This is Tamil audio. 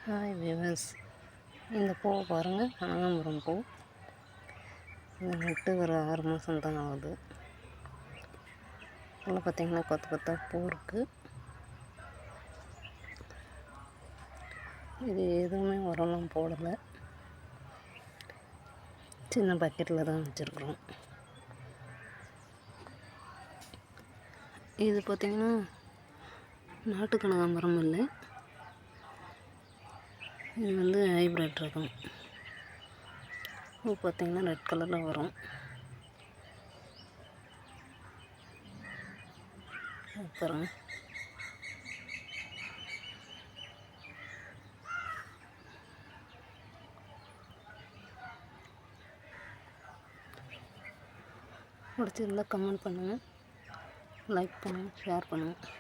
ஹாய் வியூவர்ஸ், இந்த பூவை பாருங்கள். கனகாம்பரம் பூ. இது நட்டு ஒரு 6 மாதம் தான் ஆகுது. உள்ள பார்த்திங்கன்னா கொத்து கொத்தாக பூ இருக்குது. இது எதுவுமே உரம்லாம் போடலை, சின்ன பக்கெட்டில் தான் வச்சுருக்குறோம். இது பார்த்திங்கன்னா நாட்டு கனகாம்பரம் இல்லை, இது வந்து ஹைப்ரிட் ரகம். பூ பார்த்திங்கன்னா ரெட் கலரில் வரும். பாருங்க, பிடிச்சிருந்தா கமெண்ட் பண்ணுங்கள், லைக் பண்ணுங்கள், ஷேர் பண்ணுங்கள்.